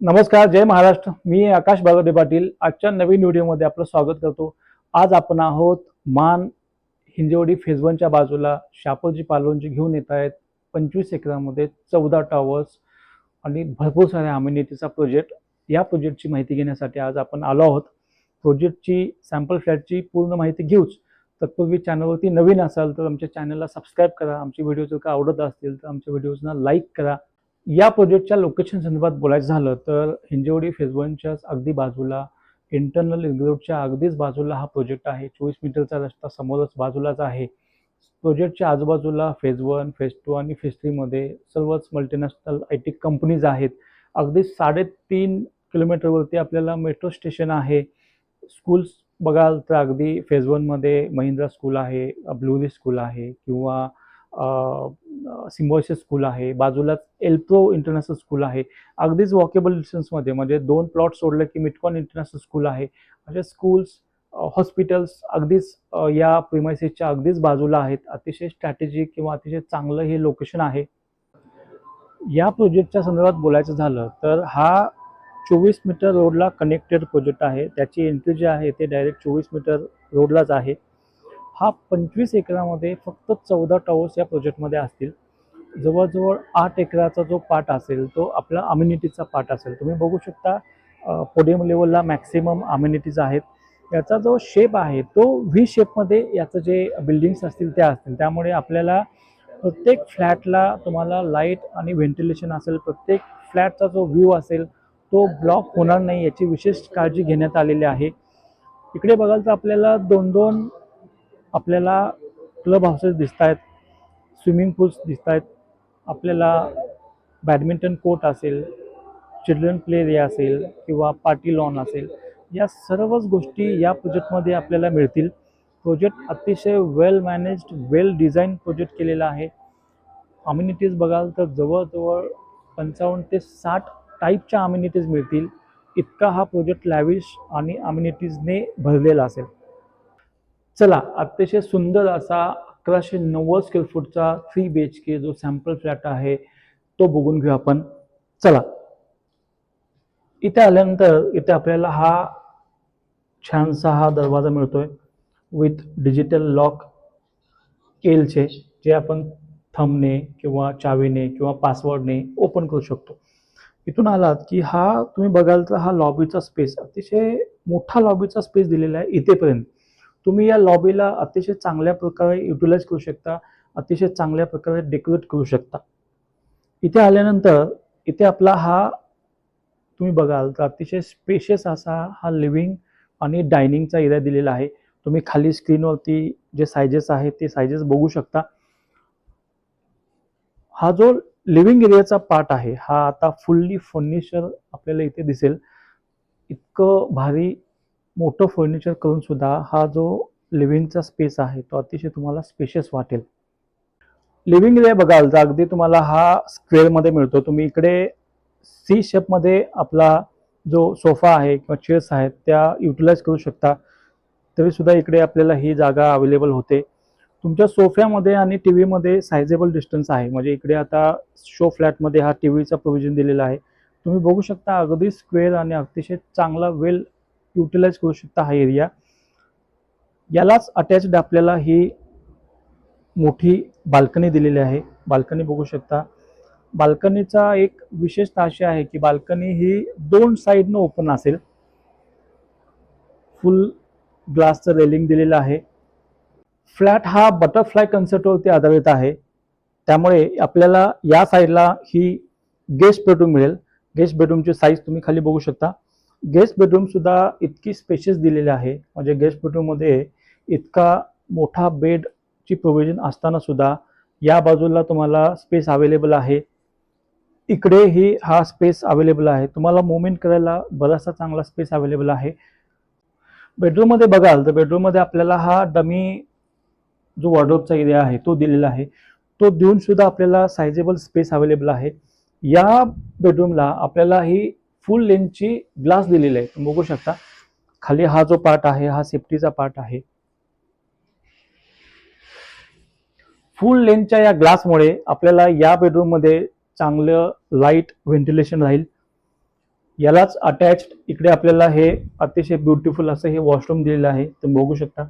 नमस्कार, जय महाराष्ट्र. मी आकाश बागवडे पाटील. आजच्या नवीन व्हिडिओमध्ये आपलं स्वागत करतो. आज आपण आहोत मान हिंजवडी फेज 1च्या बाजूला शापोजी पालोनजी घेऊन येत आहेत. 25 एकरामध्ये 14 टॉवर्स आणि भरपूर साऱ्या अम्युनिटीचा प्रोजेक्ट. या प्रोजेक्टची माहिती घेण्यासाठी आज आपण आलो आहोत. प्रोजेक्टची सॅम्पल फ्लॅटची पूर्ण माहिती घेऊच. तत्पूर्वी चॅनलवरती नवीन असाल तर आमच्या चॅनलला सबस्क्राईब करा. आमची व्हिडिओ जर का आवडत असतील तर आमच्या व्हिडिओजना लाईक करा. या प्रोजेक्टच्या लोकेशन संदर्भात बोलायचं झालं तर हिंजवडी फेज 1च्या अगदी बाजूला इंटरनल रिंग रोडच्या अगदीच बाजूला हा प्रोजेक्ट आहे. 24 मीटरचा रस्ता समोरच बाजूलाच आहे. प्रोजेक्टच्या आजूबाजूला फेज 1, फेज 2 आणि फेज 3 मध्ये सर्वच मल्टीनॅशनल IT कंपनीज आहेत. अगदी 3.5 किलोमीटरवरती आपल्याला मेट्रो स्टेशन आहे. स्कूल्स बघाल तर अगदी फेज 1 मध्ये महिंद्रा स्कूल आहे, ब्लूरी स्कूल आहे किंवा सिम्बॉयसिस स्कूल आहे. बाजूलाच एल्प्रो इंटरनॅशनल स्कूल आहे. अगदीच वॉकेबल डिस्टन्समध्ये म्हणजे 2 प्लॉट सोडले की मिटकॉन इंटरनॅशनल स्कूल आहे. अशा स्कूल्स, हॉस्पिटल्स अगदीच या प्रिमायसेसच्या अगदीच बाजूला आहेत. अतिशय स्ट्रॅटेजिक किंवा अतिशय चांगलं हे लोकेशन आहे. या प्रोजेक्टच्या संदर्भात बोलायचं झालं तर हा 24 मीटर रोडला कनेक्टेड प्रोजेक्ट आहे. त्याची एंट्री जी आहे ते डायरेक्ट 24 मीटर रोडलाच आहे. हा 25 एकरामध्ये फक्त 14 टॉवर्स या प्रोजेक्टमध्ये असतील. जवळजवळ 8 एकराचा जो पार्ट असेल तो आपला अम्युनिटीचा पार्ट असेल. तुम्ही बघू शकता पोडियम लेवलला मॅक्सिमम अम्युनिटीज आहेत. याचा जो शेप आहे तो व्ही शेपमध्ये याचं जे बिल्डिंग्स असतील त्या असतील. त्यामुळे आपल्याला प्रत्येक फ्लॅटला तुम्हाला लाईट आणि व्हेंटिलेशन असेल. प्रत्येक फ्लॅटचा जो व्ह्यू असेल तो ब्लॉक होणार नाही याची विशेष काळजी घेण्यात आलेली आहे. इकडे बघाल तर आपल्याला दोन आपल्याला क्लब हाऊसेस दिसत आहेत, स्विमिंग पूल्स दिसत आहेत. आपल्याला बॅडमिंटन कोर्ट असेल, चिल्ड्रन प्ले एरिया असेल किंवा पार्टी लॉन असेल, या सर्वच गोष्टी या प्रोजेक्टमध्ये आपल्याला मिळतील. प्रोजेक्ट अतिशय वेल मॅनेज्ड, वेल डिझाईन प्रोजेक्ट केलेला आहे. अम्युनिटीज बघाल तर जवळजवळ 55 ते 60 टाईपच्या अम्युनिटीज मिळतील. इतका हा प्रोजेक्ट लॅविश आणि अम्युनिटीजने भरलेला असेल. चला, अतिशय सुंदर असा 1190 स्क्वेअर फूटचा 3 BHK जो सॅम्पल फ्लॅट आहे तो बघून घेऊ आपण. चला, इथे आल्यानंतर इथे आपल्याला हा छानसा हा दरवाजा मिळतोय विथ डिजिटल लॉक केलचे, जे आपण थंबने किंवा चावीने किंवा पासवर्डने ओपन करू शकतो. इथून आलात की हा तुम्ही बघाल तर हा लॉबीचा स्पेस, अतिशय मोठा लॉबीचा स्पेस दिलेला आहे. इथेपर्यंत तुम्ही या लॉबीला अतिशय चांगल्या प्रकारे युटिलाइज करू शकता, अतिशय चांगल्या प्रकारे डेकोरेट करू शकता. इथे आल्यानंतर इथे आपला हा तुम्ही बघाल तर अतिशय स्पेशियस असा हा लिव्हिंग आणि डायनिंगचा एरिया दिलेला आहे. तुम्ही खाली स्क्रीनवरती जे सायझेस आहेत ते सायझेस बघू शकता. हा जो लिव्हिंग एरियाचा पार्ट आहे हा आता फुल्ली फर्निचर आपल्याला इथे दिसेल. इतकं भारी मोठं फर्निचर करून सुद्धा हा जो लिव्हिंगचा स्पेस आहे तो अतिशय तुम्हाला स्पेशियस वाटेल. लिव्हिंग एरिया बघाल तर अगदी तुम्हाला हा स्क्वेअरमध्ये मिळतो. तुम्ही इकडे सी शेपमध्ये आपला जो सोफा आहे किंवा चेअर्स आहेत त्या युटिलाइज करू शकता. तरी सुद्धा इकडे आपल्याला ही जागा अवेलेबल होते. तुमच्या सोफ्यामध्ये आणि टीव्हीमध्ये सायझेबल डिस्टन्स आहे. म्हणजे इकडे आता शो फ्लॅटमध्ये हा टीव्हीचा प्रोव्हिजन दिलेला आहे. तुम्ही बघू शकता अगदी स्क्वेअर आणि अतिशय चांगला वेल युटिलाइज करू शकता हा एरिया. यालाच अटॅच्ड आपल्याला ही मोठी बाल्कनी दिलेली आहे. बाल्कनी बघू शकता. बाल्कनीचा एक विशेषता अशी आहे की बाल्कनी ही 2 साइडनं ओपन असेल. फुल ग्लासचं रेलिंग दिलेलं आहे. फ्लॅट हा बटरफ्लाय कन्सेप्टवरती आधारित आहे. त्यामुळे आपल्याला या साईडला ही गेस्ट बेडरूम मिळेल. गेस्ट बेडरूमची साईज तुम्ही खाली बघू शकता. गेस्ट बेडरूम सुद्धा इतकी स्पेशियस दिलेली आहे. म्हणजे गेस्ट बेडरूममध्ये इतका मोठा बेडची प्रोव्हिजन असताना सुद्धा या बाजूला तुम्हाला स्पेस अवेलेबल आहे. इकडेही हा स्पेस अवेलेबल आहे. तुम्हाला मूवमेंट करायला बराचसा चांगला स्पेस अवेलेबल आहे. बेडरूममध्ये बघाल तर बेडरूममध्ये आपल्याला हा डमी जो वॉर्डरोबचा एरिया आहे तो दिलेला आहे. तो देऊन सुद्धा आपल्याला सायझेबल स्पेस अवेलेबल आहे. या बेडरूमला आपल्याला ही फुल लेंथची ग्लास दिलेली आहे. तुम्ही बघू शकता खाली हा जो पार्ट आहे हा सेफ्टीचा पार्ट आहे. फुल लेंथच्या या ग्लासमुळे आपल्याला या बेडरूममध्ये चांगलं लाईट व्हेंटिलेशन राहील. यालाच अटॅच्ड इकडे आपल्याला हे अतिशय ब्युटिफुल असं हे वॉशरूम दिलेलं आहे, तुम्ही बघू शकता.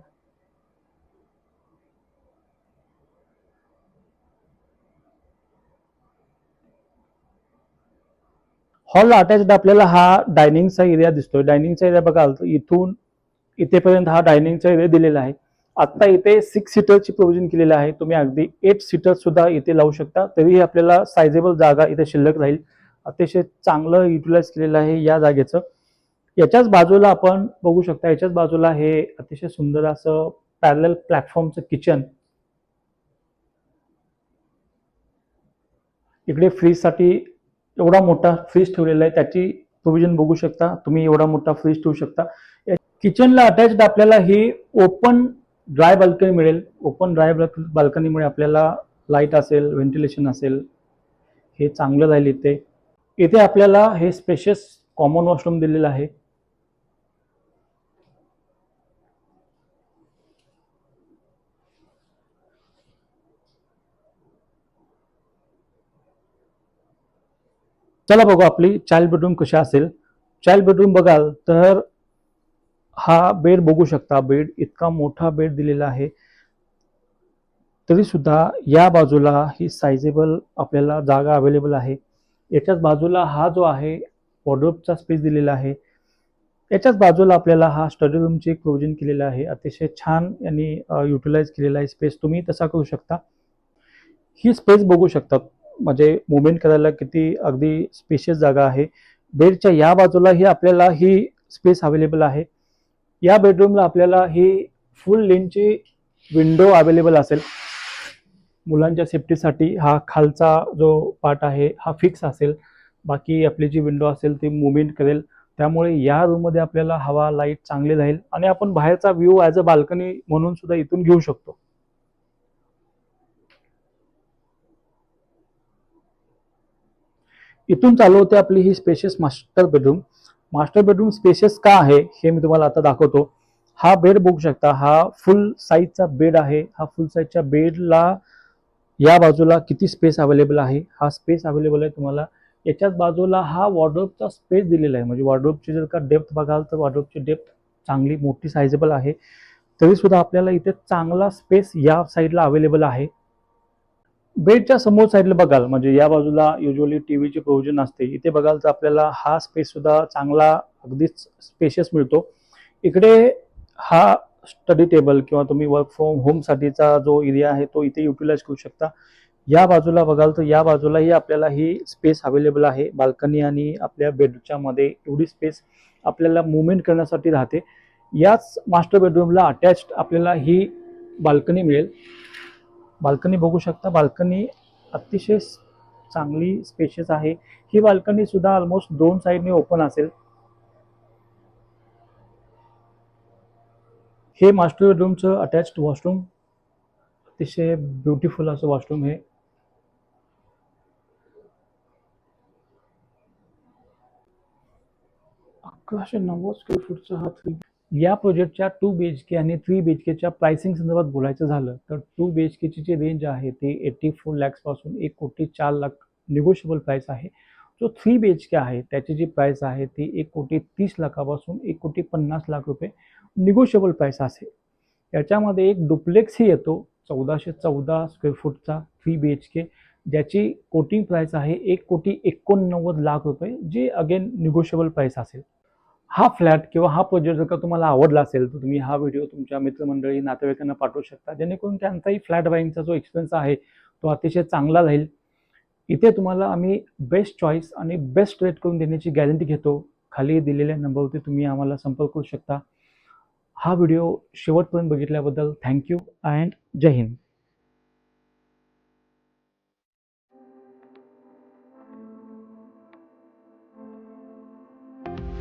हॉल अटॅच्ड आपल्याला हा डायनिंगचा एरिया दिसतोय. डायनिंगचा एरिया बघाल तर इथून इथेपर्यंत हा डायनिंगचा एरिया दिलेला आहे. आता इथे 6 सीटरची प्रोव्हिजन केलेलं आहे. तुम्ही अगदी 8 सीटर सुद्धा इथे लावू शकता. तरीही आपल्याला सायझेबल जागा इथे शिल्लक राहील. अतिशय चांगलं युटिलाइज केलेलं आहे या जागेचं. याच्याच बाजूला आपण बघू शकता, याच्याच बाजूला हे अतिशय सुंदर असं पॅरलल प्लॅटफॉर्मचं किचन. इकडे फ्रीजसाठी एवढा मोठा फ्रीज ठेवलेला आहे, त्याची प्रोव्हिजन बघू शकता तुम्ही. एवढा मोठा फ्रीज ठेवू शकता. किचनला अटॅच्ड आपल्याला ही ओपन ड्राय बाल्कनी मिळेल. ओपन ड्राय बाल्कनीमुळे आपल्याला लाईट असेल, व्हेंटिलेशन असेल, हे चांगलं राहील इथे. इथे आपल्याला हे स्पेशियस कॉमन वॉशरूम दिलेलं आहे. चला बघू आपली चाइल्ड बेडरूम कशी असेल. चाइल्ड बेडरूम बघाल तर हा बेड बघू शकता. बेड इतका मोठा बेड दिलेला आहे, तरी सुद्धा या बाजूला ही सायझेबल आपल्याला जागा अवेलेबल आहे. याच्याच बाजूला हा जो आहे वॉर्डरोबचा स्पेस दिलेला आहे. याच्याच बाजूला आपल्याला हा स्टडी रूमची एक प्रोव्हिजन केलेलं आहे. अतिशय छान यांनी युटिलाइज केलेला आहे स्पेस. तुम्ही तसा करू शकता. ही स्पेस बघू शकता, म्हणजे मुवमेंट करायला किती अगदी स्पेशियस जागा आहे. बेडच्या या बाजूला ही आपल्याला ही स्पेस अवेलेबल आहे. या बेडरूमला आपल्याला ही फुल लेनची विंडो अवेलेबल असेल. मुलांच्या सेफ्टीसाठी हा खालचा जो पार्ट आहे हा फिक्स असेल. बाकी आपली जी विंडो असेल ती मुवमेंट करेल. त्यामुळे या रूममध्ये आपल्याला हवा, लाईट चांगली राहील आणि आपण बाहेरचा व्ह्यू ॲज अ बाल्कनी म्हणून सुद्धा इथून घेऊ शकतो. इथून चालू होते आपली ही spacious master bedroom. Master bedroom spacious का आहे हे मी तुम्हाला आता दाखवतो. हा बेड बघू शकता. हा फुल साईजचा बेड आहे. हा फुल साईजच्या बेडला या बाजूला किती स्पेस अवेलेबल आहे. हा स्पेस अवेलेबल आहे तुम्हाला. याच्याच बाजूला हा वॉर्डरोबचा स्पेस दिलेला आहे. म्हणजे वॉर्डरोबची जर का डेप्थ बघाल तर वॉर्डरोबची डेप्थ चांगली मोठी सायझेबल आहे. तरी सुद्धा आपल्याला इथे चांगला स्पेस या साईडला अवेलेबल आहे. बेडच्या समोर साईडला बघाल म्हणजे या बाजूला युजली टीव्हीची प्रोव्हिजन असते. इथे बघाल तर आपल्याला हा स्पेस सुद्धा चांगला अगदीच स्पेशियस मिळतो. इकडे हा स्टडी टेबल किंवा तुम्ही वर्क फ्रॉम होम साठीचा जो एरिया आहे तो इथे युटिलाइज करू शकता. या बाजूला बघाल तर या बाजूलाही आपल्याला ही स्पेस अवेलेबल आहे. बाल्कनी आणि आपल्या बेडच्या मध्ये एवढी स्पेस आपल्याला मुवमेंट करण्यासाठी राहते. याच मास्टर बेडरूमला अटॅच्ड आपल्याला ही बाल्कनी मिळेल. बाल्कनी बघू शकता. बाल्कनी अतिशय चांगली स्पेशियस आहे. ही बाल्कनी सुद्धा ऑलमोस्ट 2 साइडने ओपन असेल. हे मास्टर बेडरूमचं अटॅच्ड वॉशरूम. अतिशय ब्युटिफुल असं वॉशरूम हे. 1190 स्क्वेअर फूटचा हा 3. या प्रोजेक्टच्या 2 BHK आणि 3 BHKच्या प्राइसिंग संदर्भात बोलायचं झालं तर 2 BHKची जी रेंज आहे ती 84 लॅक्स पासून 1,04,00,000 निगोशिएबल प्राइस आहे. जो 3 BHK आहे त्याची जी प्राइस आहे ती 1,30,00,000 पासून 1,50,00,000 रुपये निगोशिएबल प्राइस असेल. याच्यामध्ये एक डुप्लेक्सही येतो 1414 स्क्वेअर फूटचा 3 BHK, ज्याची कोटिंग प्राइस आहे 1,89,00,000 रुपये, जी अगेन निगोशिएबल प्राइस असेल. हा फ्लॅट किंवा हा प्रोजेक्ट जर का तुम्हाला आवडला असेल तर तुम्ही हा व्हिडिओ तुमच्या मित्रमंडळी, नातेवाईकांना पाठवू शकता, जेणेकरून त्यांचाही फ्लॅट बाईंगचा जो एक्सपिरियन्स आहे तो अतिशय चांगला राहील. इथे तुम्हाला आम्ही बेस्ट चॉईस आणि बेस्ट रेट करून देण्याची गॅरंटी घेतो. खाली दिलेल्या नंबरवरती तुम्ही आम्हाला संपर्क करू शकता. हा व्हिडिओ शेवटपर्यंत बघितल्याबद्दल थँक्यू अँड जय हिंद.